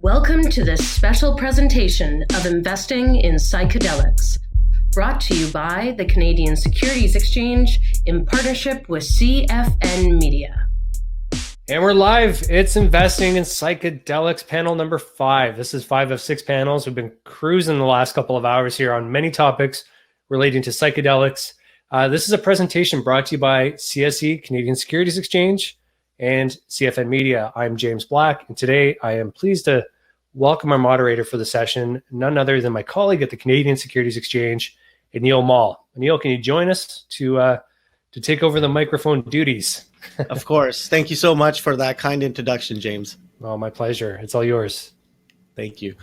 Welcome to this special presentation of Investing in Psychedelics, brought to you by the Canadian Securities Exchange in partnership with CFN Media. And we're live. It's Investing in Psychedelics panel number 5. This is 5 of 6 panels. We've been cruising the last couple of hours here on many topics relating to psychedelics. This is a presentation brought to you by CSE, Canadian Securities Exchange, and CFN Media. I'm James Black, and today I am pleased to welcome our moderator for the session, none other than my colleague at the Canadian Securities Exchange, Anil Mall. Anil, can you join us to take over the microphone duties? Of course. Thank you so much for that kind introduction, James. Oh, my pleasure. It's all yours. Thank you.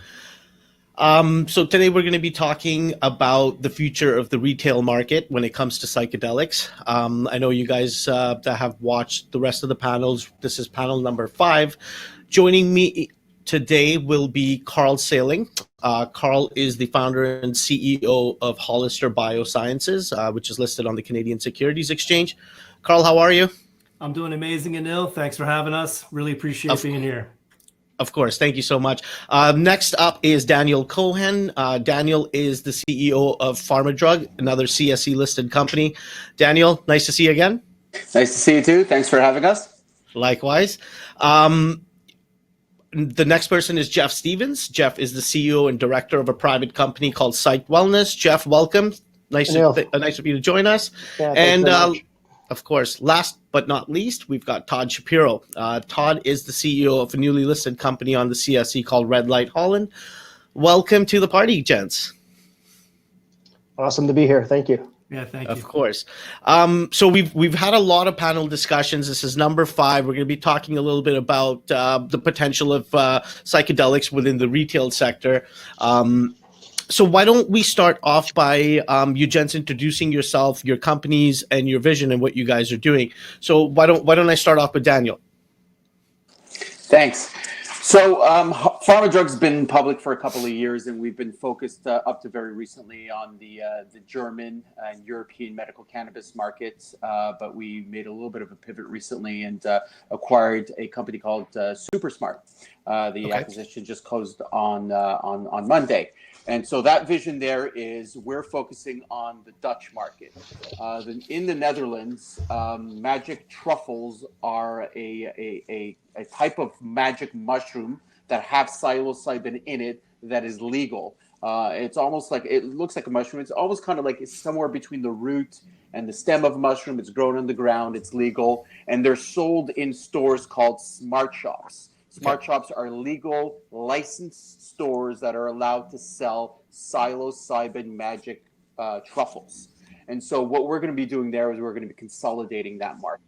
So today we're going to be talking about the future of the retail market when it comes to psychedelics. I know you guys that have watched the rest of the panels. This is panel number 5. Joining me today will be Carl Sailing. Carl is the founder and CEO of Hollister Biosciences, which is listed on the Canadian Securities Exchange. Carl, how are you? I'm doing amazing, Anil. Thanks for having us. Really appreciate being here. Of course. Thank you so much. Next up is Daniel Cohen. Daniel is the CEO of Pharmadrug, another CSE listed company. Daniel, nice to see you again. Nice to see you too. Thanks for having us. Likewise. The next person is Jeff Stevens. Jeff is the CEO and director of a private company called Psyched Wellness. Jeff, welcome. Nice of you to join us. Yeah, and of course, last but not least, we've got Todd Shapiro. Todd is the CEO of a newly listed company on the CSE called Red Light Holland. Welcome to the party, gents. Awesome to be here. Thank you. Yeah, thank you. Of course. So we've had a lot of panel discussions. This is number 5. We're going to be talking a little bit about the potential of psychedelics within the retail sector. So why don't we start off by you gents introducing yourself, your companies, and your vision and what you guys are doing. So why don't I start off with Daniel? Thanks. So Pharmadrug's been public for a couple of years, and we've been focused up to very recently on the German and European medical cannabis markets. But we made a little bit of a pivot recently and acquired a company called SuperSmart. The acquisition just closed on Monday. And so that vision there is we're focusing on the Dutch market. In the Netherlands, magic truffles are a type of magic mushroom that have psilocybin in it that is legal. It's almost like, it looks like a mushroom. It's almost kind of like it's somewhere between the root and the stem of a mushroom. It's grown on the ground. It's legal. And they're sold in stores called smart shops. Smart shops are legal, licensed stores that are allowed to sell psilocybin magic truffles. And so what we're going to be doing there is we're going to be consolidating that market.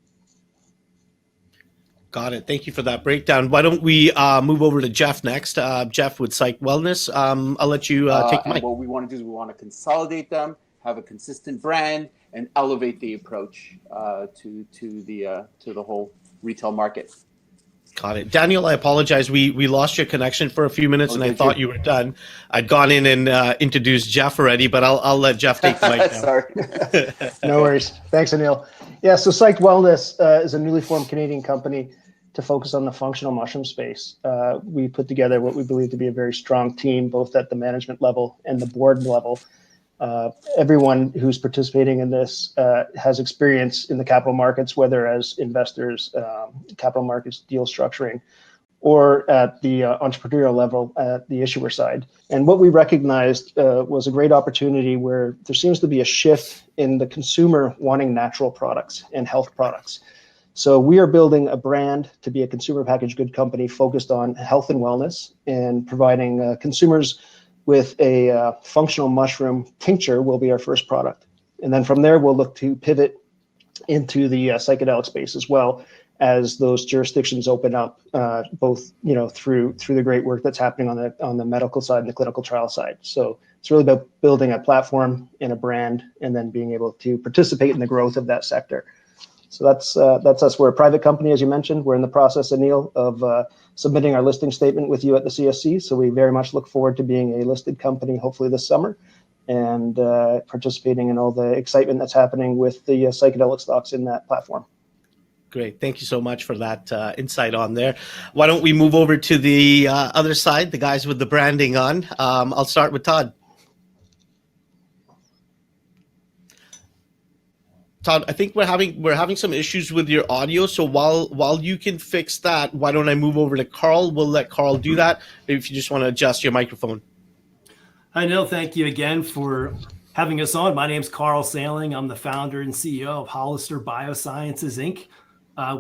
Got it. Thank you for that breakdown. Why don't we move over to Jeff next? Jeff with Psyched Wellness. I'll let you take the mic. What we want to do is we want to consolidate them, have a consistent brand, and elevate the approach to the whole retail market. Got it. Daniel, I apologize. We lost your connection for a few minutes, and I thought you were done. I'd gone in and introduced Jeff already, but I'll let Jeff take the mic now. Sorry. No worries. Thanks, Anil. Yeah, so Psyched Wellness is a newly formed Canadian company to focus on the functional mushroom space. We put together what we believe to be a very strong team, both at the management level and the board level. Everyone who's participating in this has experience in the capital markets, whether as investors, capital markets deal structuring, or at the entrepreneurial level at the issuer side. And what we recognized was a great opportunity where there seems to be a shift in the consumer wanting natural products and health products. So we are building a brand to be a consumer packaged good company focused on health and wellness, and providing consumers with a functional mushroom tincture will be our first product. And then from there, we'll look to pivot into the psychedelic space as well as those jurisdictions open up, both through the great work that's happening on the medical side and the clinical trial side. So it's really about building a platform and a brand, and then being able to participate in the growth of that sector. So that's us. We're a private company, as you mentioned. We're in the process, Anil, of submitting our listing statement with you at the CSE. So we very much look forward to being a listed company, hopefully this summer, and participating in all the excitement that's happening with the psychedelic stocks in that platform. Great. Thank you so much for that insight on there. Why don't we move over to the other side, the guys with the branding on. I'll start with Todd. Todd, I think we're having some issues with your audio. So while you can fix that, why don't I move over to Carl? We'll let Carl do that. If you just want to adjust your microphone. Hi, Neil. Thank you again for having us on. My name's Carl Sailing. I'm the founder and CEO of Hollister Biosciences, Inc.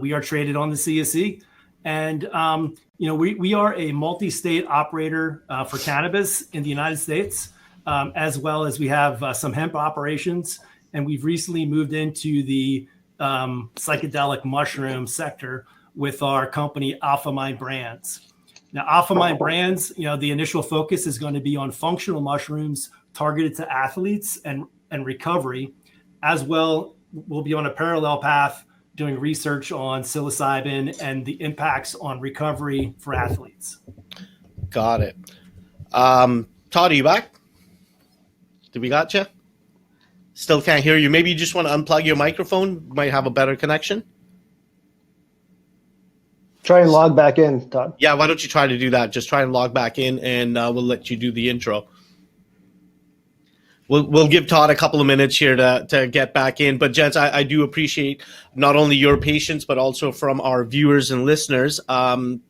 We are traded on the CSE. And, we are a multi-state operator for cannabis in the United States, as well as we have some hemp operations. And we've recently moved into the psychedelic mushroom sector with our company Alpha Mind Brands. Now, Alpha Mind Brands, the initial focus is going to be on functional mushrooms targeted to athletes and recovery, as well. We'll be on a parallel path doing research on psilocybin and the impacts on recovery for athletes. Got it. Todd, are you back? Did we got you? Still can't hear you. Maybe you just want to unplug your microphone. Might have a better connection. Try and log back in, Todd. Yeah, why don't you try to do that? Just try and log back in, and we'll let you do the intro. We'll give Todd a couple of minutes here to get back in. But gents, I do appreciate not only your patience, but also from our viewers and listeners. Times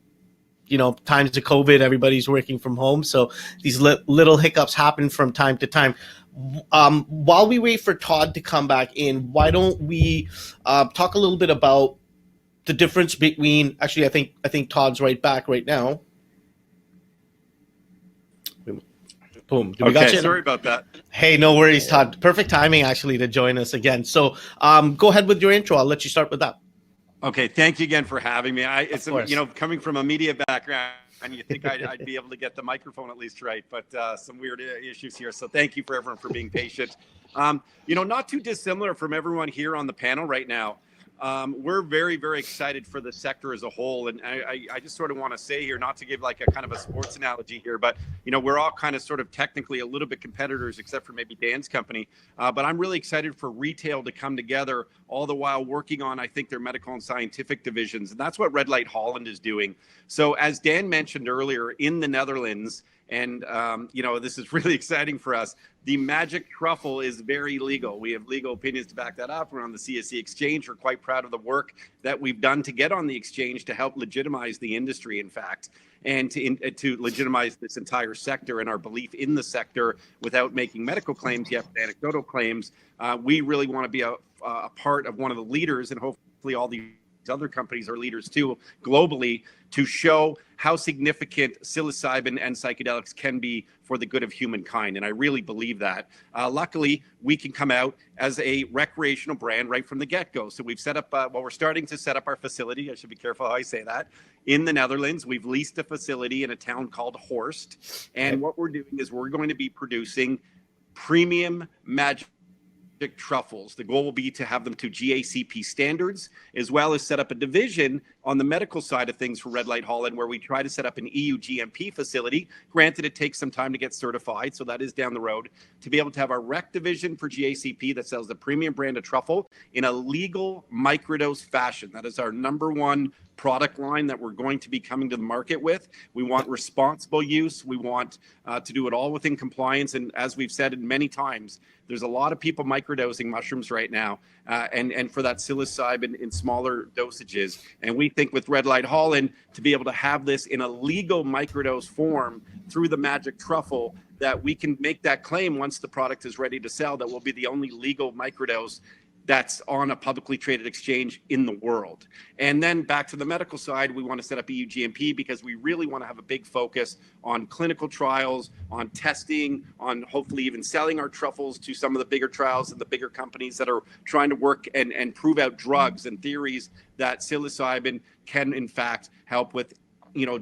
of COVID, everybody's working from home. So these little hiccups happen from time to time. While we wait for Todd to come back in, why don't we talk a little bit about the difference between, actually, I think Todd's back right now. Boom. We got you? Sorry about that. Hey, no worries, Todd. Perfect timing, actually, to join us again. So go ahead with your intro. I'll let you start with that. Okay, thank you again for having me. It's coming from a media background, and you think I'd be able to get the microphone at least right, but some weird issues here. So thank you for everyone for being patient. Not too dissimilar from everyone here on the panel right now. We're very, very excited for the sector as a whole. And I just sort of want to say here, not to give like a kind of a sports analogy here, but, we're all kind of sort of technically a little bit competitors, except for maybe Dan's company. But I'm really excited for retail to come together, all the while working on, I think, their medical and scientific divisions. And that's what Red Light Holland is doing. So as Dan mentioned earlier, in the Netherlands, and, this is really exciting for us. The magic truffle is very legal. We have legal opinions to back that up. We're on the CSE exchange. We're quite proud of the work that we've done to get on the exchange to help legitimize the industry, in fact, and to legitimize this entire sector and our belief in the sector without making medical claims yet, but anecdotal claims. We really want to be a part of one of the leaders, and hopefully all these other companies are leaders too, globally, to show how significant psilocybin and psychedelics can be for the good of humankind. And I really believe that. Luckily, we can come out as a recreational brand right from the get-go. So we've set up, we're starting to set up our facility. I should be careful how I say that. In the Netherlands, we've leased a facility in a town called Horst. And what we're doing is we're going to be producing premium magic truffles. The goal will be to have them to GACP standards, as well as set up a division on the medical side of things for Red Light Holland, where we try to set up an EU GMP facility. Granted, it takes some time to get certified, so that is down the road, to be able to have our rec division for GACP that sells the premium brand of truffle in a legal microdose fashion. That is our number one product line that we're going to be coming to the market with. We want responsible use. We want to do it all within compliance. And as we've said many times, there's a lot of people microdosing mushrooms right now, and for that psilocybin in smaller dosages. And we think with Red Light Holland, to be able to have this in a legal microdose form through the magic truffle, that we can make that claim once the product is ready to sell, that we'll be the only legal microdose that's on a publicly traded exchange in the world. And then back to the medical side, we want to set up EU GMP because we really want to have a big focus on clinical trials, on testing, on hopefully even selling our truffles to some of the bigger trials and the bigger companies that are trying to work and prove out drugs and theories that psilocybin can in fact help with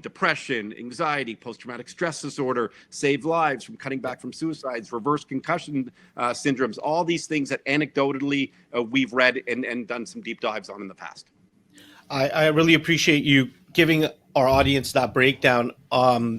depression, anxiety, post-traumatic stress disorder, save lives from cutting back from suicides, reverse concussion syndromes, all these things that anecdotally we've read and done some deep dives on in the past. I really appreciate you giving our audience that breakdown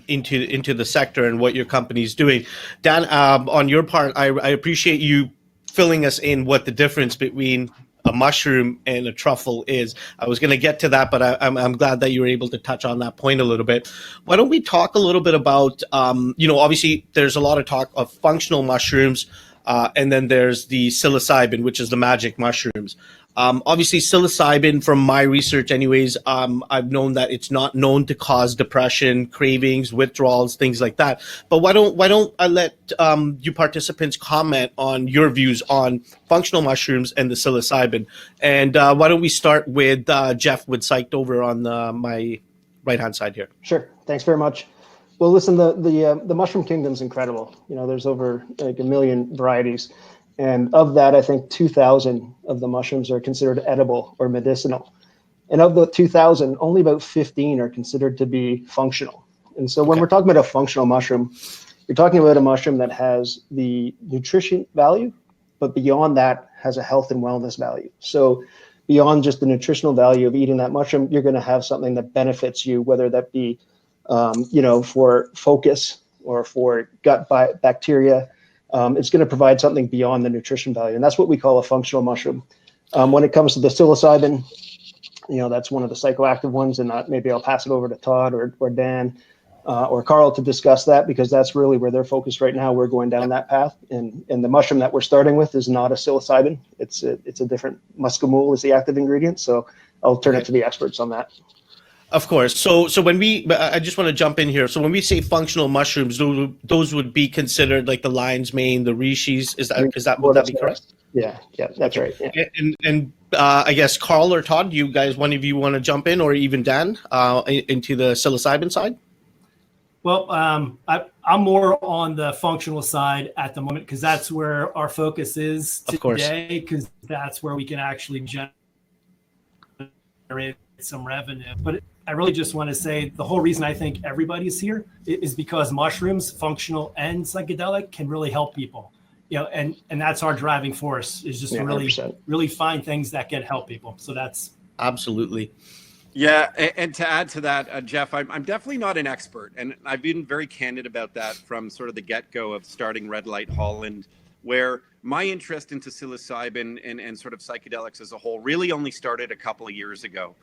into the sector and what your company's doing. Dan, on your part, I appreciate you filling us in what the difference between a mushroom and a truffle is. I was going to get to that, but I'm glad that you were able to touch on that point a little bit. Why don't we talk a little bit about, obviously there's a lot of talk of functional mushrooms, and then there's the psilocybin, which is the magic mushrooms. Obviously, psilocybin, from my research anyways, I've known that it's not known to cause depression, cravings, withdrawals, things like that. But why don't I let you participants comment on your views on functional mushrooms and the psilocybin? And why don't we start with Jeff with Psyched over on my right-hand side here. Sure. Thanks very much. Well, listen, the mushroom kingdom's incredible. There's over like 1 million varieties. And of that, I think 2,000 of the mushrooms are considered edible or medicinal. And of the 2,000, only about 15 are considered to be functional. And so when we're talking about a functional mushroom, you're talking about a mushroom that has the nutrition value, but beyond that has a health and wellness value. So beyond just the nutritional value of eating that mushroom, you're going to have something that benefits you, whether that be, for focus or for gut bacteria. It's going to provide something beyond the nutrition value. And that's what we call a functional mushroom. When it comes to the psilocybin, that's one of the psychoactive ones. And maybe I'll pass it over to Todd or Dan or Carl to discuss that, because that's really where they're focused right now. We're going down that path. And the mushroom that we're starting with is not a psilocybin. It's a different muscimol is the active ingredient. So I'll turn it to the experts on that. Of course. So when I just want to jump in here. So when we say functional mushrooms, those would be considered like the lion's mane, the rishis. Would that be correct? Yeah, that's right. Yeah. And I guess Carl or Todd, you guys, one of you want to jump in, or even Dan, into the psilocybin side? Well, I'm more on the functional side at the moment, because that's where our focus is today, because that's where we can actually generate some revenue. But I really just want to say the whole reason I think everybody's here is because mushrooms, functional and psychedelic, can really help people. And that's our driving force, is just to really find things that can help people. So that's absolutely. Yeah, and to add to that, Jeff, I'm definitely not an expert, and I've been very candid about that from sort of the get-go of starting Red Light Holland, where my interest into psilocybin and sort of psychedelics as a whole really only started a couple of years ago.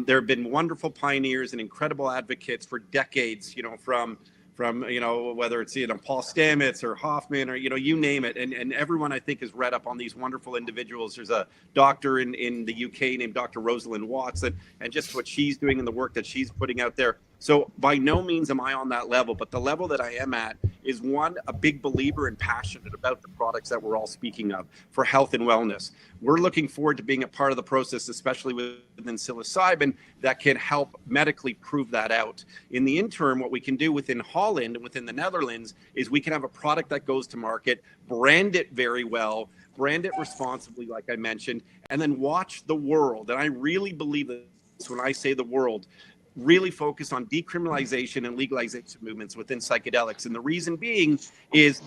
There have been wonderful pioneers and incredible advocates for decades, from whether it's Paul Stamets or Hoffman or you name it, and everyone I think has read up on these wonderful individuals. There's a doctor in the UK named Dr. Rosalind Watts, and just what she's doing and the work that she's putting out there. So by no means am I on that level, but the level that I am at is, one, a big believer and passionate about the products that we're all speaking of for health and wellness. We're looking forward to being a part of the process, especially within psilocybin, that can help medically prove that out. In the interim, what we can do within Holland and within the Netherlands is we can have a product that goes to market, brand it very well, brand it responsibly, like I mentioned, and then watch the world. And I really believe this when I say the world, really focus on decriminalization and legalization movements within psychedelics. And the reason being is,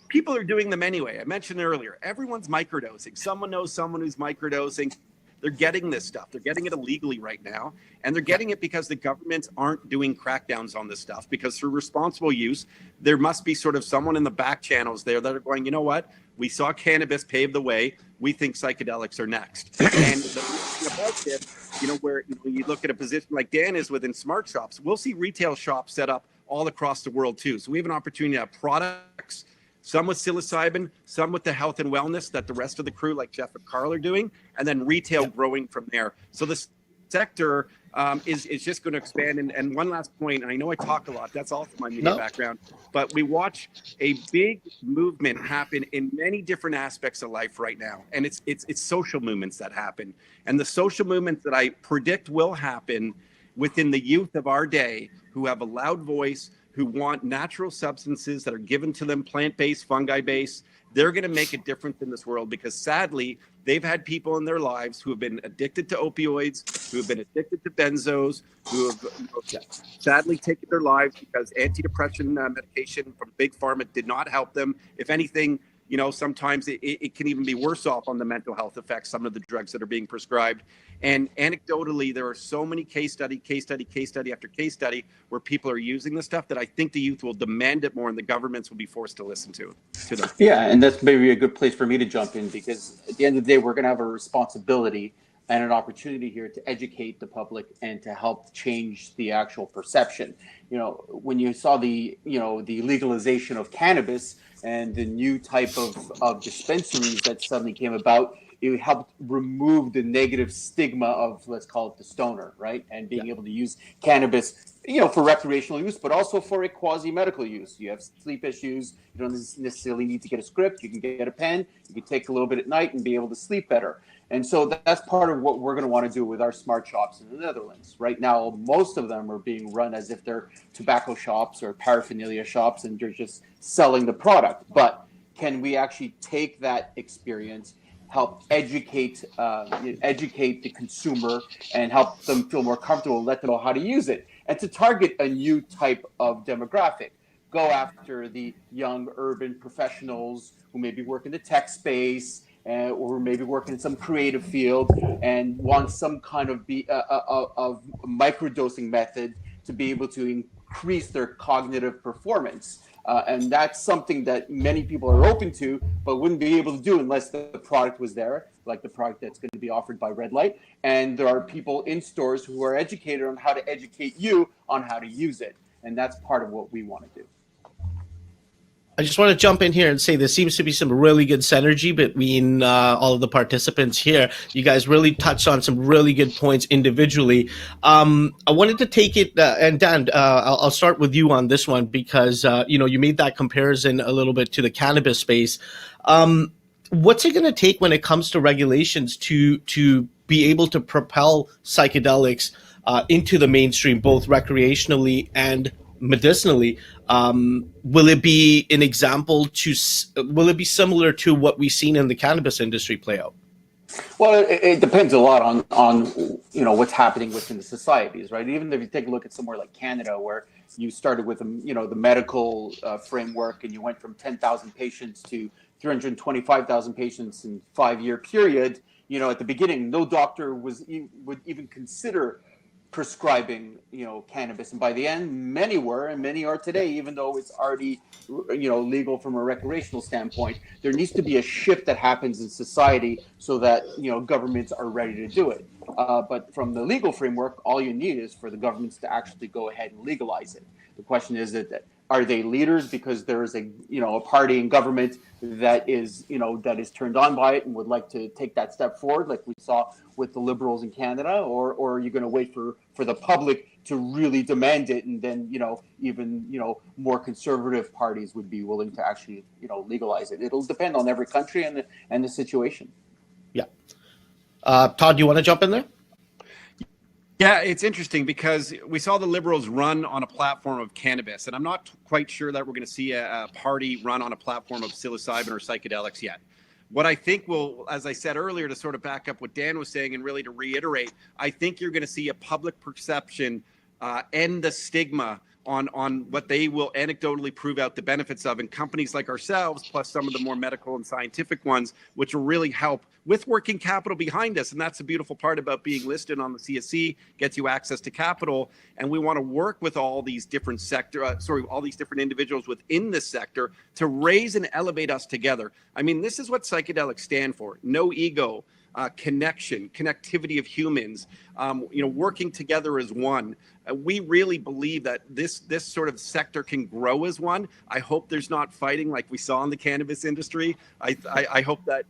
people are doing them anyway. I mentioned earlier, everyone's microdosing. Someone knows someone who's microdosing. They're getting this stuff. They're getting it illegally right now. And they're getting it because the governments aren't doing crackdowns on this stuff, because through responsible use, there must be sort of someone in the back channels there that are going, you know what? We saw cannabis pave the way. We think psychedelics are next. And the thing about this, where you look at a position like Dan is within smart shops, we'll see retail shops set up all across the world too. So we have an opportunity to have products, some with psilocybin, some with the health and wellness that the rest of the crew like Jeff and Carl are doing, and then retail growing from there. So the sector is just going to expand. And one last point, and I know I talk a lot, that's also my media background, but we watch a big movement happen in many different aspects of life right now. And it's social movements that happen. And the social movements that I predict will happen within the youth of our day, who have a loud voice, who want natural substances that are given to them, plant-based, fungi-based. They're going to make a difference in this world, because sadly, they've had people in their lives who have been addicted to opioids, who have been addicted to benzos, who have sadly taken their lives because antidepressant medication from Big Pharma did not help them. If anything, sometimes it can even be worse off on the mental health effects, some of the drugs that are being prescribed. And anecdotally, there are so many case study after case study where people are using this stuff that I think the youth will demand it more and the governments will be forced to listen to them. Yeah, and that's maybe a good place for me to jump in, because at the end of the day, we're going to have a responsibility and an opportunity here to educate the public and to help change the actual perception. When you saw the legalization of cannabis and the new type of dispensaries that suddenly came about, it helped remove the negative stigma of, let's call it, the stoner, right? And being able to use cannabis, for recreational use, but also for a quasi-medical use. You have sleep issues, you don't necessarily need to get a script. You can get a pen, you can take a little bit at night and be able to sleep better. And so that's part of what we're going to want to do with our smart shops in the Netherlands. Right now, most of them are being run as if they're tobacco shops or paraphernalia shops, and you're just selling the product. But can we actually take that experience, help educate the consumer, and help them feel more comfortable, let them know how to use it, and to target a new type of demographic? Go after the young urban professionals who maybe work in the tech space, or maybe work in some creative field and want some kind of microdosing method to be able to increase their cognitive performance. And that's something that many people are open to, but wouldn't be able to do unless the product was there, like the product that's going to be offered by Red Light. And there are people in stores who are educated on how to educate you on how to use it. And that's part of what we want to do. I just want to jump in here and say there seems to be some really good synergy between all of the participants here. You guys really touched on some really good points individually. I wanted to take it, and Dan, I'll start with you on this one, because you made that comparison a little bit to the cannabis space. What's it going to take when it comes to regulations to be able to propel psychedelics into the mainstream, both recreationally and medicinally? Will it be an example will it be similar to what we've seen in the cannabis industry play out? Well, it depends a lot on what's happening within the societies, right? Even if you take a look at somewhere like Canada, where you started with the medical framework, and you went from 10,000 patients to 325,000 patients in a 5-year period. At the beginning, no doctor would even consider prescribing cannabis, and by the end many were, and many are today, even though it's already legal from a recreational standpoint. There needs to be a shift that happens in society so that governments are ready to do it, but from the legal framework, all you need is for the governments to actually go ahead and legalize it. The question is that are they leaders because there is a party in government that is turned on by it and would like to take that step forward, like we saw with the Liberals in Canada, or are you going to wait for the public to really demand it, and then even more conservative parties would be willing to actually legalize it? It'll depend on every country and the situation. Yeah. Todd, do you want to jump in there? Yeah, it's interesting because we saw the Liberals run on a platform of cannabis, and I'm not quite sure that we're going to see a party run on a platform of psilocybin or psychedelics yet. What I think will, as I said earlier, to sort of back up what Dan was saying and really to reiterate, I think you're going to see a public perception end the stigma on what they will anecdotally prove out the benefits of, and companies like ourselves, plus some of the more medical and scientific ones, which will really help with working capital behind us. And that's the beautiful part about being listed on the CSE, gets you access to capital. And we want to work with all these different all these different individuals within this sector to raise and elevate us together. I mean, this is what psychedelics stand for: no ego, connectivity of humans, working together as one. We really believe that this sort of sector can grow as one. I hope there's not fighting like we saw in the cannabis industry. I hope that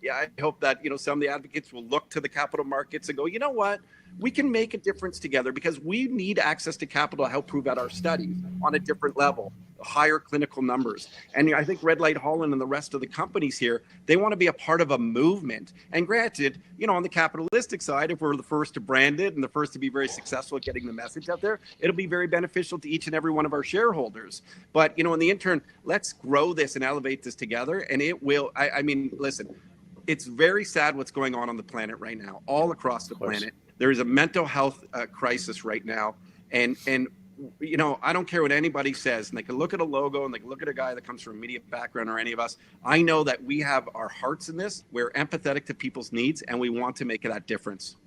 some of the advocates will look to the capital markets and go, you know what? We can make a difference together, because we need access to capital to help prove out our studies on a different level, higher clinical numbers. And I think Red Light Holland and the rest of the companies here, they want to be a part of a movement. And granted, on the capitalistic side, if we're the first to brand it and the first to be very successful at getting the message out there, it'll be very beneficial to each and every one of our shareholders. But, in the intern, let's grow this and elevate this together. And it will, I mean, listen, it's very sad what's going on the planet right now, all across the planet. There is a mental health crisis right now, and I don't care what anybody says, and they can look at a logo and they can look at a guy that comes from a media background or any of us. I know that we have our hearts in this. We're empathetic to people's needs, and we want to make that difference.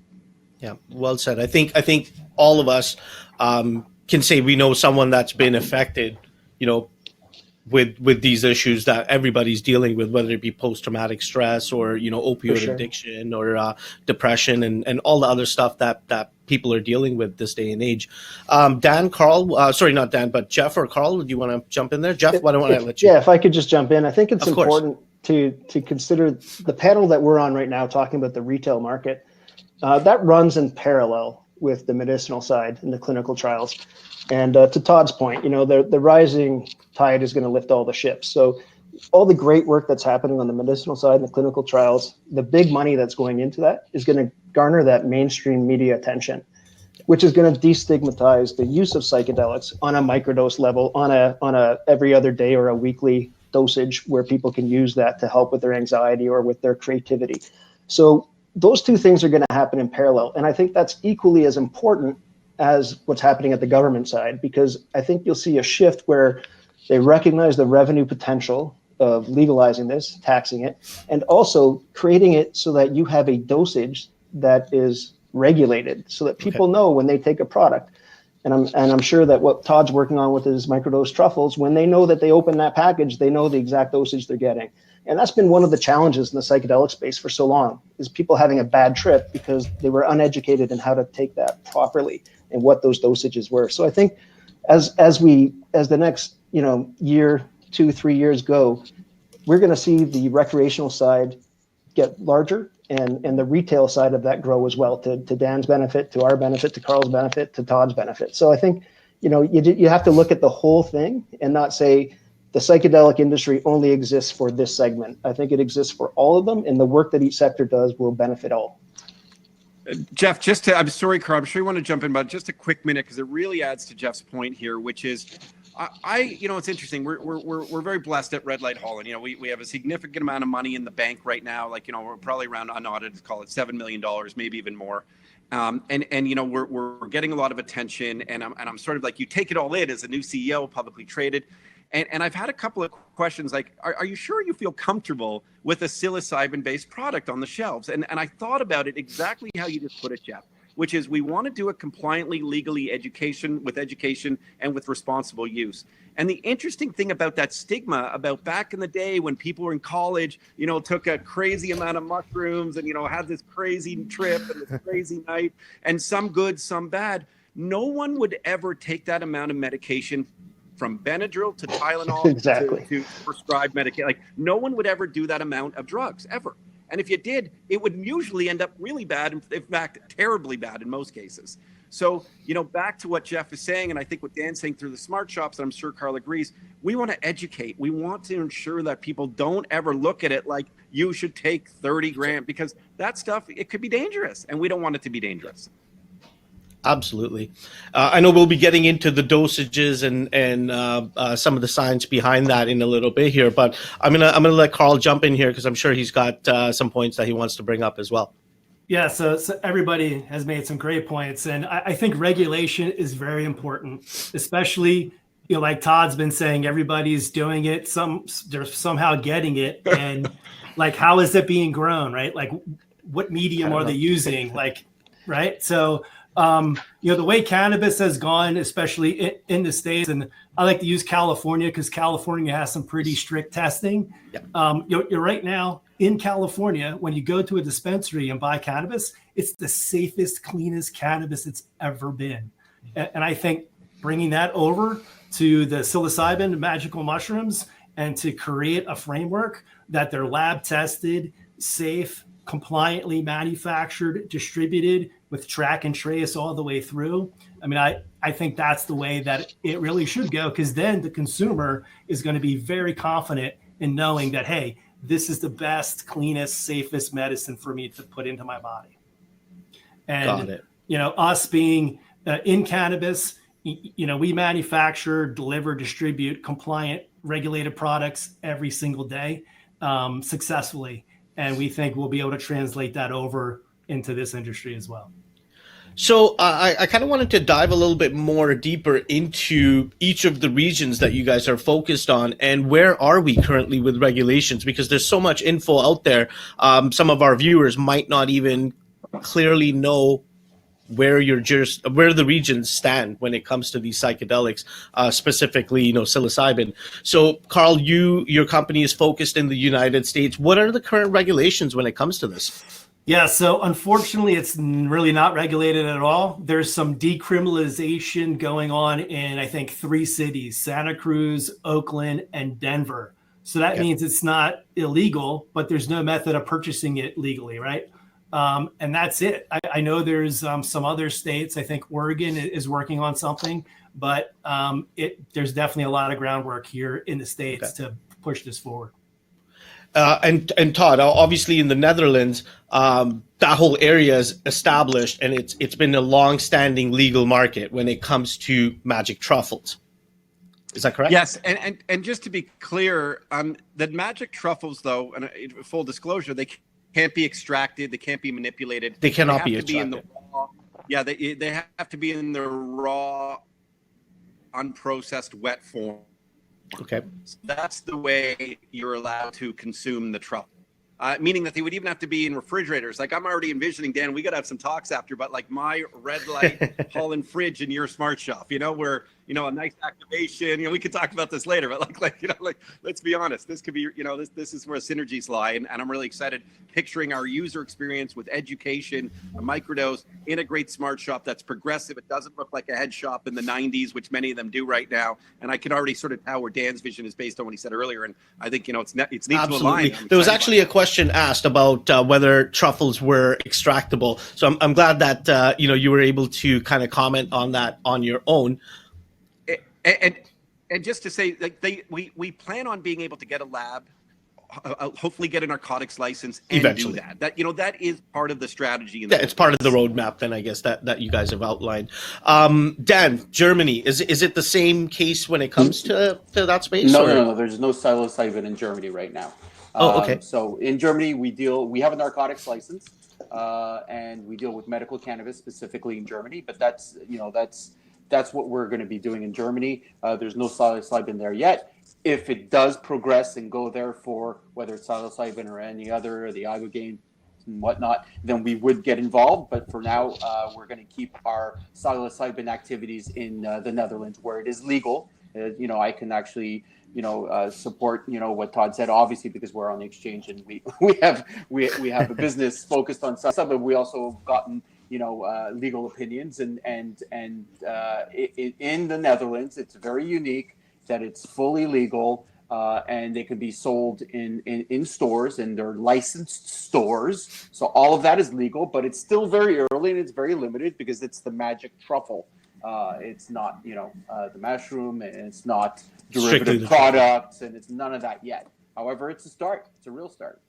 Yeah, well said. I think all of us can say we know someone that's been affected, with these issues that everybody's dealing with, whether it be post-traumatic stress or opioid addiction or depression and all the other stuff that people are dealing with this day and age. Dan, Carl, sorry, not Dan, but Jeff or Carl, do you want to jump in there? Jeff, why don't I let you? Yeah, if I could just jump in. I think it's important to consider the panel that we're on right now, talking about the retail market. That runs in parallel with the medicinal side in the clinical trials. And to Todd's point, the rising tide is going to lift all the ships. So all the great work that's happening on the medicinal side and the clinical trials, the big money that's going into that is going to garner that mainstream media attention, which is going to destigmatize the use of psychedelics on a microdose level, on a every other day or a weekly dosage where people can use that to help with their anxiety or with their creativity. So those two things are going to happen in parallel. And I think that's equally as important as what's happening at the government side, because I think you'll see a shift where they recognize the revenue potential of legalizing this, taxing it, and also creating it so that you have a dosage that is regulated so that people know when they take a product. And I'm sure that what Todd's working on with his microdose truffles, when they know that they open that package, they know the exact dosage they're getting. And that's been one of the challenges in the psychedelic space for so long, is people having a bad trip because they were uneducated in how to take that properly and what those dosages were. So I think as the next year, 2-3 years go, we're going to see the recreational side get larger and the retail side of that grow as well, to Dan's benefit, to our benefit, to Carl's benefit, to Todd's benefit. So I think you have to look at the whole thing and not say the psychedelic industry only exists for this segment. I think it exists for all of them, and the work that each sector does will benefit all. Jeff, I'm sorry, Carl, I'm sure you want to jump in, but just a quick minute, because it really adds to Jeff's point here, which is, it's interesting. We're very blessed at Red Light Holland. We have a significant amount of money in the bank right now. We're probably around unaudited, call it $7 million, maybe even more. We're getting a lot of attention, and I'm sort of like, you take it all in as a new CEO, publicly traded. And I've had a couple of questions like, are you sure you feel comfortable with a psilocybin-based product on the shelves? And I thought about it exactly how you just put it, Jeff, which is we want to do it compliantly, legally, education and with responsible use. And the interesting thing about that stigma about back in the day when people were in college, took a crazy amount of mushrooms and, had this crazy trip and this crazy night, and some good, some bad, no one would ever take that amount of medication from Benadryl to Tylenol to prescribed medication. Like, no one would ever do that amount of drugs, ever. And if you did, it would usually end up really bad, in fact, terribly bad in most cases. So, back to what Jeff is saying, and I think what Dan's saying through the smart shops, and I'm sure Carl agrees, we want to educate. We want to ensure that people don't ever look at it like you should take 30 grams, because that stuff, it could be dangerous, and we don't want it to be dangerous. Absolutely. I know we'll be getting into the dosages and some of the science behind that in a little bit here, but I'm gonna let Carl jump in here because I'm sure he's got some points that he wants to bring up as well. Yeah, so everybody has made some great points, and I think regulation is very important, especially like Todd's been saying, everybody's doing it. They're somehow getting it, and like, how is it being grown, right? Like, what medium are they using, like, right? So. The way cannabis has gone, especially in the States, and I like to use California because California has some pretty strict testing. Yeah. You're right now in California, when you go to a dispensary and buy cannabis, it's the safest, cleanest cannabis it's ever been. And I think bringing that over to the psilocybin magical mushrooms and to create a framework that they're lab tested, safe, compliantly manufactured, distributed with track and trace all the way through. I mean, I think that's the way that it really should go, because then the consumer is going to be very confident in knowing that, hey, this is the best, cleanest, safest medicine for me to put into my body. And, got it. Us being in cannabis, we manufacture, deliver, distribute compliant, regulated products every single day successfully. And we think we'll be able to translate that over into this industry as well. So I kind of wanted to dive a little bit more deeper into each of the regions that you guys are focused on, and where are we currently with regulations? Because there's so much info out there. Some of our viewers might not even clearly know where where the regions stand when it comes to these psychedelics, specifically, psilocybin. So, Carl, your company is focused in the United States. What are the current regulations when it comes to this? Yeah, so unfortunately, it's really not regulated at all. There's some decriminalization going on in, I think, 3 cities: Santa Cruz, Oakland, and Denver. So that means it's not illegal, but there's no method of purchasing it legally, right? And that's it. I know there's some other states. I think Oregon is working on something, but there's definitely a lot of groundwork here in the States to push this forward. And Todd, obviously in the Netherlands, that whole area is established, and it's been a long-standing legal market when it comes to magic truffles. Is that correct? Yes, and just to be clear, the magic truffles, though, and full disclosure, they can't be extracted, they can't be manipulated. They cannot be extracted. They have to be in the raw, unprocessed, wet form. Okay. So that's the way you're allowed to consume the truffle. Meaning that they would even have to be in refrigerators. Like, I'm already envisioning, Dan, we got to have some talks after, but like my red light Holland fridge in your smart shop, where, a nice activation, we could talk about this later, but let's be honest, this could be, this is where synergies lie. And I'm really excited picturing our user experience with education, a microdose in a great smart shop that's progressive. It doesn't look like a head shop in the 90s, which many of them do right now. And I can already sort of tell where Dan's vision is based on what he said earlier. And I think, it's neat to align. There was actually a question asked about whether truffles were extractable. So I'm glad that, you were able to kind of comment on that on your own. And just to say, we plan on being able to get a lab, hopefully get a narcotics license, and eventually do that. That is part of the strategy. It's part of the roadmap. Then I guess that you guys have outlined. Dan, Germany, is it the same case when it comes to that space? No. There's no psilocybin in Germany right now. Okay. So in Germany, we have a narcotics license, and we deal with medical cannabis specifically in Germany. But that's what we're going to be doing in Germany. There's no psilocybin there yet. If it does progress and go there for whether it's psilocybin or any other, or the ibogaine and whatnot, then we would get involved. But for now, we're going to keep our psilocybin activities in the Netherlands, where it is legal. I can actually support what Todd said, obviously, because we're on the exchange and we have a business focused on psilocybin, but we also have gotten legal opinions and in the Netherlands, it's very unique that it's fully legal, and they can be sold in stores, and they're licensed stores. So all of that is legal, but it's still very early and it's very limited because it's the magic truffle. It's not, the mushroom, and it's not derivative products, and it's none of that yet. However, it's a start. It's a real start.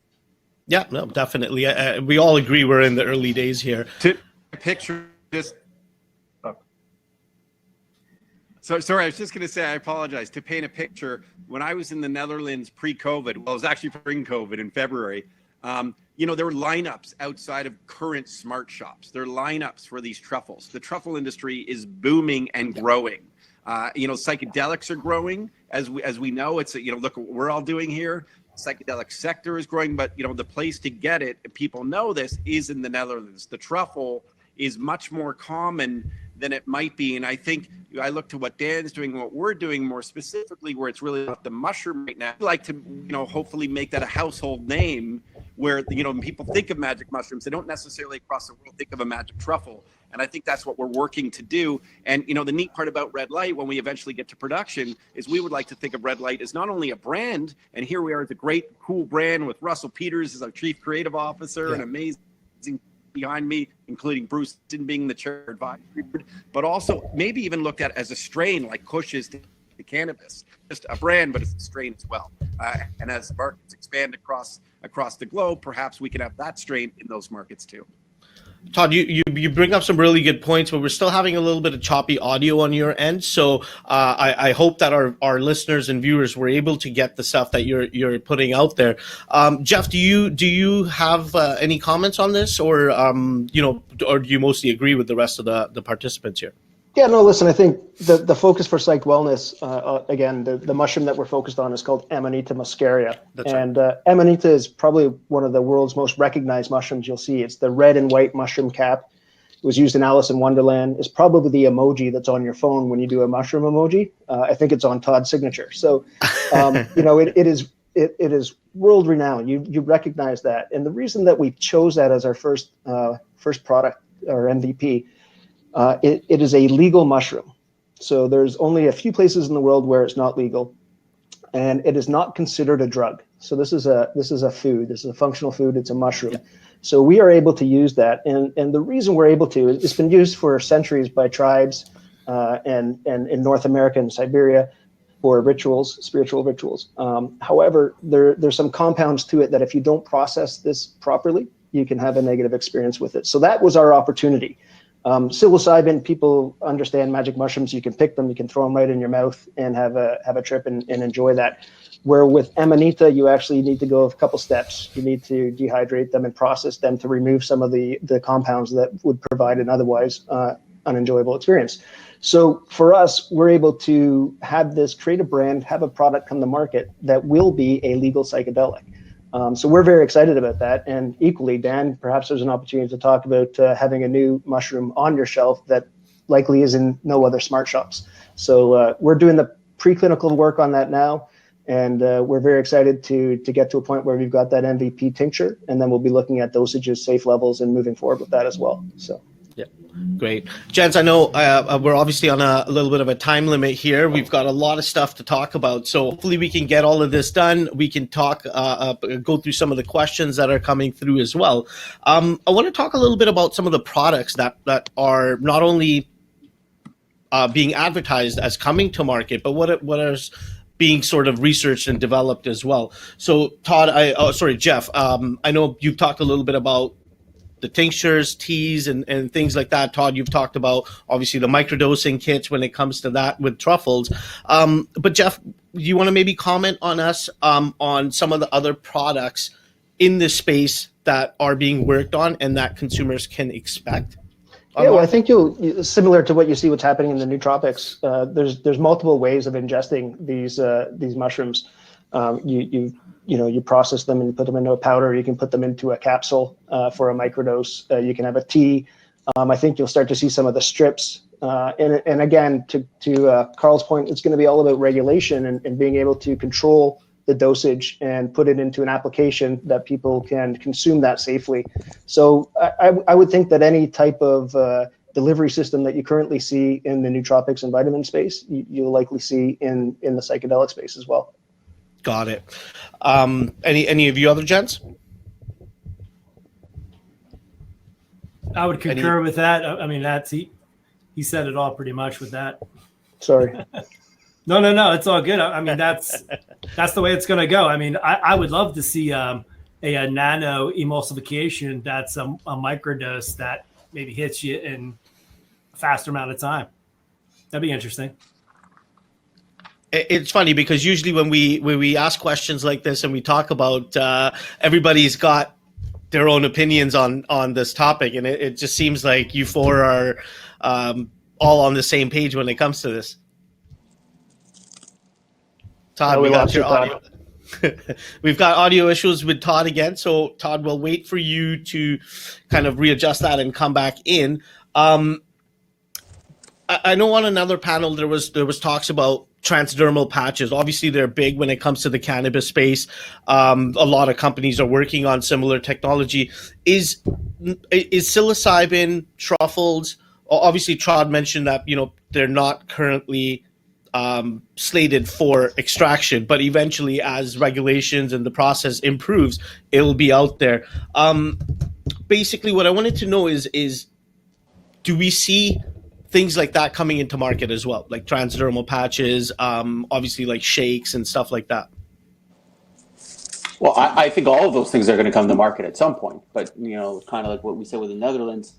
Yeah, no, definitely. We all agree we're in the early days here. To picture this. So sorry, I was just going to say, I apologize. To paint a picture, when I was in the Netherlands pre-COVID, well, it was actually during COVID in February, there were lineups outside of current smart shops. There are lineups for these truffles. The truffle industry is booming and growing. Psychedelics are growing, as we know. It's look what we're all doing here. Psychedelic sector is growing, but the place to get it, and people know this, is in the Netherlands. The truffle is much more common than it might be, and I think I look to what Dan's doing, what we're doing more specifically, where it's really about the mushroom right now. I'd like to hopefully make that a household name, where people think of magic mushrooms, they don't necessarily across the world think of a magic truffle. And I think that's what we're working to do. And the neat part about Red Light, when we eventually get to production, is we would like to think of Red Light as not only a brand, and here we are as a great, cool brand with Russell Peters as our chief creative officer, and amazing behind me, including Bruce being the chair advisory board, but also maybe even looked at as a strain like Kush is to cannabis, just a brand, but it's a strain as well. And as markets expand across the globe, perhaps we can have that strain in those markets too. Todd, you bring up some really good points, but we're still having a little bit of choppy audio on your end. So I hope that our listeners and viewers were able to get the stuff that you're putting out there. Jeff, do you have any comments on this, or or do you mostly agree with the rest of the participants here? Yeah, no, listen, I think the focus for Psyched Wellness, again, the mushroom that we're focused on is called Amanita muscaria. That's and right. Amanita is probably one of the world's most recognized mushrooms you'll see. It's the red and white mushroom cap. It was used in Alice in Wonderland. It's probably the emoji that's on your phone when you do a mushroom emoji. I think it's on Todd's signature. So, it is world renowned. You recognize that. And the reason that we chose that as our first product, or MVP, it is a legal mushroom. So there's only a few places in the world where it's not legal, and it is not considered a drug. So this is a food. This is a functional food. It's a mushroom. So we are able to use that, and the reason we're able to is it's been used for centuries by tribes and in North America and Siberia for rituals, spiritual rituals. However, there's some compounds to it that if you don't process this properly, you can have a negative experience with it. So that was our opportunity. Psilocybin, people understand magic mushrooms. You can pick them, you can throw them right in your mouth and have a trip and enjoy that. Where with Amanita, you actually need to go a couple steps. You need to dehydrate them and process them to remove some of the compounds that would provide an otherwise unenjoyable experience. So for us, we're able to create a brand, have a product come to market that will be a legal psychedelic. So we're very excited about that. And equally, Dan, perhaps there's an opportunity to talk about having a new mushroom on your shelf that likely is in no other smart shops. So we're doing the preclinical work on that now. And we're very excited to get to a point where we've got that MVP tincture. And then we'll be looking at dosages, safe levels, and moving forward with that as well. So. Yeah, great. Gents, I know we're obviously on a little bit of a time limit here. We've got a lot of stuff to talk about. So hopefully we can get all of this done. We can talk, go through some of the questions that are coming through as well. I want to talk a little bit about some of the products that are not only being advertised as coming to market, but what is being sort of researched and developed as well. So Todd, Jeff, I know you've talked a little bit about the tinctures, teas, and things like that. Todd, you've talked about obviously the microdosing kits when it comes to that with truffles. But Jeff, do you want to maybe comment on us on some of the other products in this space that are being worked on and that consumers can expect? Yeah, well, I think similar to what you see what's happening in the nootropics. There's multiple ways of ingesting these mushrooms. You process them and you put them into a powder. You can put them into a capsule for a microdose. You can have a tea. I think you'll start to see some of the strips. And again, to Carl's point, it's going to be all about regulation and being able to control the dosage and put it into an application that people can consume that safely. So I would think that any type of delivery system that you currently see in the nootropics and vitamin space, you'll likely see in the psychedelic space as well. Got it. Any of you other gents? I would concur with that. I mean, he said it all pretty much with that. Sorry. No, it's all good. I mean, that's the way it's going to go. I mean, I would love to see a nano emulsification that's a microdose that maybe hits you in a faster amount of time. That'd be interesting. It's funny because usually when we ask questions like this and we talk about everybody's got their own opinions on this topic, and it just seems like you four are all on the same page when it comes to this. Todd, we got your audio. We've got audio issues with Todd again, so Todd, we'll wait for you to kind of readjust that and come back in. I know on another panel there was talks about transdermal patches. Obviously, they're big when it comes to the cannabis space. A lot of companies are working on similar technology. Is psilocybin, truffles? Obviously, Todd mentioned that they're not currently slated for extraction, but eventually, as regulations and the process improves, it'll be out there. Basically, what I wanted to know is do we see things like that coming into market as well, like transdermal patches, obviously like shakes and stuff like that? Well, I think all of those things are going to come to market at some point, but kind of like what we said with the Netherlands,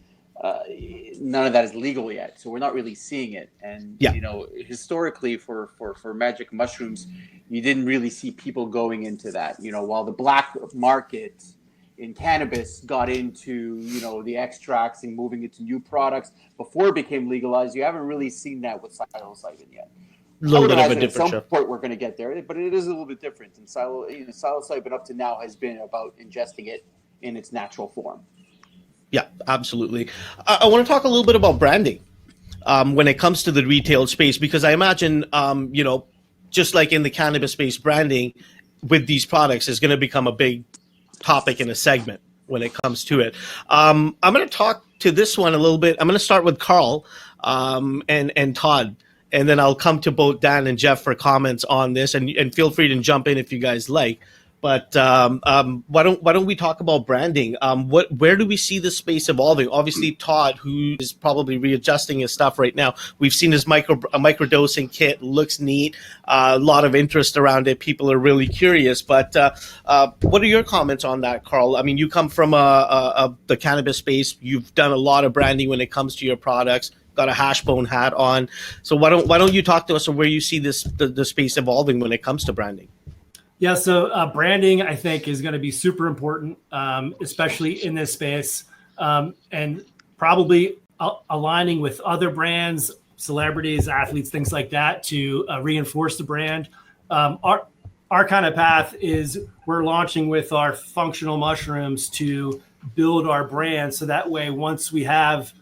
none of that is legal yet, so we're not really seeing it. And historically, for magic mushrooms, you didn't really see people going into that. While the black market in cannabis got into the extracts and moving into new products before it became legalized, you haven't really seen that with psilocybin yet. A little bit of a different at some point we're going to get there, but it is a little bit different. And psilocybin up to now has been about ingesting it in its natural form. Yeah, absolutely. I want to talk a little bit about branding when it comes to the retail space, because I imagine, just like in the cannabis space, branding with these products is going to become a big topic in a segment when it comes to it. I'm going to talk to this one a little bit. I'm going to start with Carl and Todd. And then I'll come to both Dan and Jeff for comments on this, and feel free to jump in if you guys like. But why don't we talk about branding? Where do we see this space evolving? Obviously, Todd, who is probably readjusting his stuff right now, we've seen his microdosing kit, looks neat, a lot of interest around it. People are really curious. But what are your comments on that, Carl? I mean, you come from the cannabis space. You've done a lot of branding when it comes to your products. Got a Hashbone hat on. So why don't you talk to us on where you see the space evolving when it comes to branding? Yeah, so branding, I think, is going to be super important, especially in this space, and probably aligning with other brands, celebrities, athletes, things like that to reinforce the brand. Our kind of path is we're launching with our functional mushrooms to build our brand, so that way once we have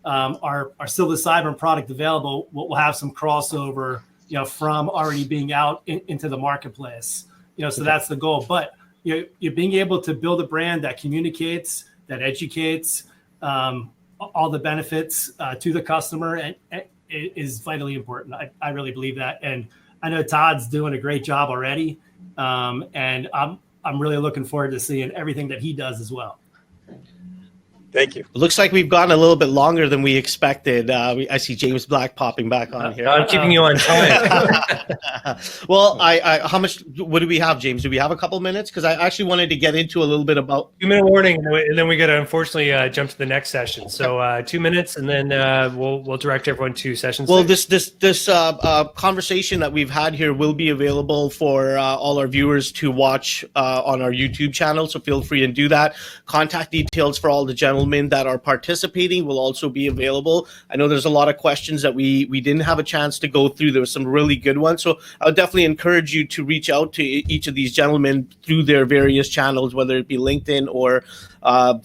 our psilocybin product available, we'll have some crossover, from already being out into the marketplace. So that's the goal. But you're being able to build a brand that communicates, that educates all the benefits to the customer, and it is vitally important. I really believe that, and I know Todd's doing a great job already, and I'm really looking forward to seeing everything that he does as well. Thank you. Looks like we've gone a little bit longer than we expected. I see James Black popping back on here. I'm keeping you on time. Well, how much? What do we have, James? Do we have a couple minutes? Because I actually wanted to get into a little bit about 2-minute warning, and then we got to unfortunately jump to the next session. So 2 minutes, and then we'll direct everyone to session 6. Well, this conversation that we've had here will be available for all our viewers to watch on our YouTube channel. So feel free and do that. Contact details for all the gentlemen that are participating will also be available. I know there's a lot of questions that we didn't have a chance to go through. There were some really good ones. So I would definitely encourage you to reach out to each of these gentlemen through their various channels, whether it be LinkedIn or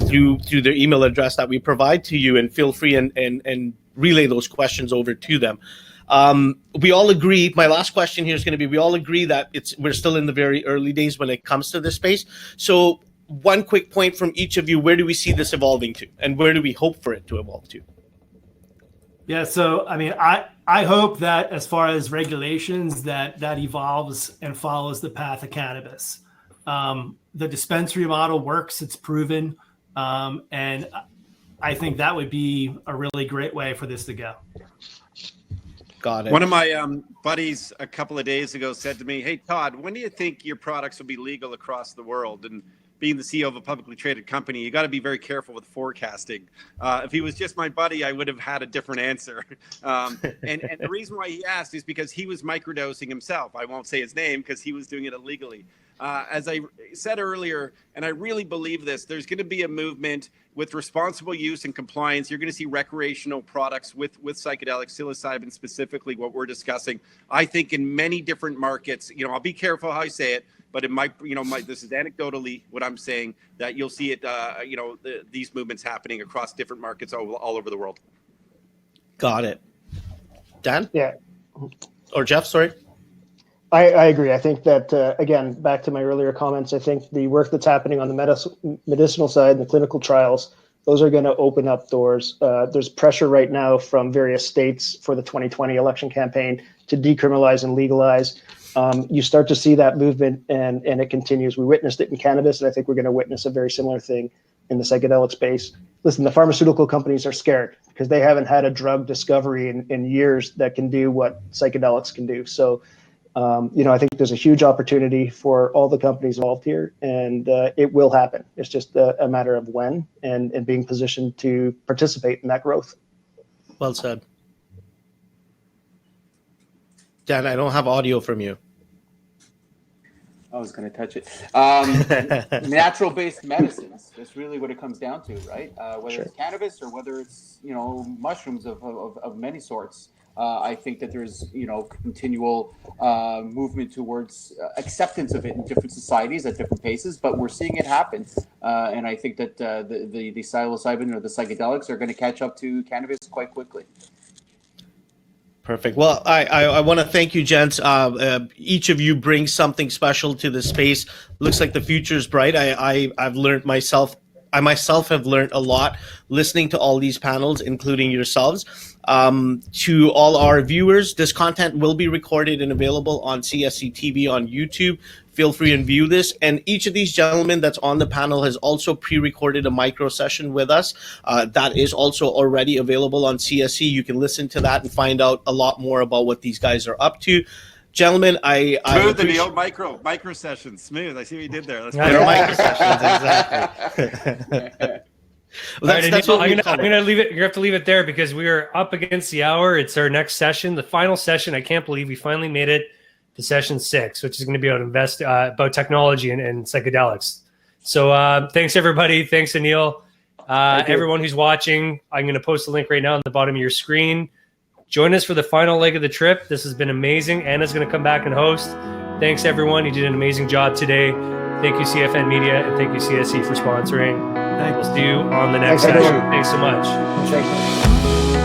through their email address that we provide to you, and feel free and relay those questions over to them. We all agree, my last question here is going to be, we all agree that we're still in the very early days when it comes to this space. So one quick point from each of you, where do we see this evolving to, and where do we hope for it to evolve to? Yeah, so I mean, I hope that as far as regulations, that evolves and follows the path of cannabis. The dispensary model works; it's proven, and I think that would be a really great way for this to go. Got it. One of my buddies a couple of days ago said to me, "Hey Todd, when do you think your products will be legal across the world?" And being the CEO of a publicly traded company, you got to be very careful with forecasting. If he was just my buddy, I would have had a different answer. And the reason why he asked is because he was microdosing himself. I won't say his name because he was doing it illegally. As I said earlier, and I really believe this, there's going to be a movement with responsible use and compliance. You're going to see recreational products with psychedelics, psilocybin specifically, what we're discussing. I think in many different markets, I'll be careful how I say it, but it might, this is anecdotally what I'm saying, that you'll see it, these movements happening across different markets all over the world. Got it. Dan? Yeah. Or Jeff, sorry. I agree. I think that, again, back to my earlier comments, I think the work that's happening on the medicinal side and the clinical trials, those are going to open up doors. There's pressure right now from various states for the 2020 election campaign to decriminalize and legalize. You start to see that movement, and it continues. We witnessed it in cannabis, and I think we're going to witness a very similar thing in the psychedelic space. Listen, the pharmaceutical companies are scared because they haven't had a drug discovery in years that can do what psychedelics can do. So I think there's a huge opportunity for all the companies involved here, and it will happen. It's just a matter of when and being positioned to participate in that growth. Well said. Dan, I don't have audio from you. I was going to touch it. Natural-based medicines. That's really what it comes down to, right? Whether it's cannabis or whether it's mushrooms of many sorts. I think that there's continual movement towards acceptance of it in different societies at different paces, but we're seeing it happen. And I think that the psilocybin or the psychedelics are going to catch up to cannabis quite quickly. Perfect. Well, I want to thank you, gents. Each of you brings something special to the space. Looks like the future is bright. I've learned myself. I myself have learned a lot listening to all these panels, including yourselves. To all our viewers, this content will be recorded and available on CSE TV on YouTube. Feel free and view this. And each of these gentlemen that's on the panel has also pre-recorded a micro session with us. That is also already available on CSE. You can listen to that and find out a lot more about what these guys are up to. Gentlemen, I the micro sessions. Smooth. I see what you did there. They're micro sessions, exactly. I'm gonna leave it. You have to leave it there because we are up against the hour. It's our next session, the final session. I can't believe we finally made it to session 6, which is going to be about technology and psychedelics. So thanks everybody. Thanks Anil. Everyone who's watching, I'm going to post a link right now on the bottom of your screen. Join us for the final leg of the trip. This has been amazing. Anna's going to come back and host. Thanks everyone. You did an amazing job today. Thank you CFN Media and thank you CSE for sponsoring. We'll see you on the next session. Thanks so much. Thanks.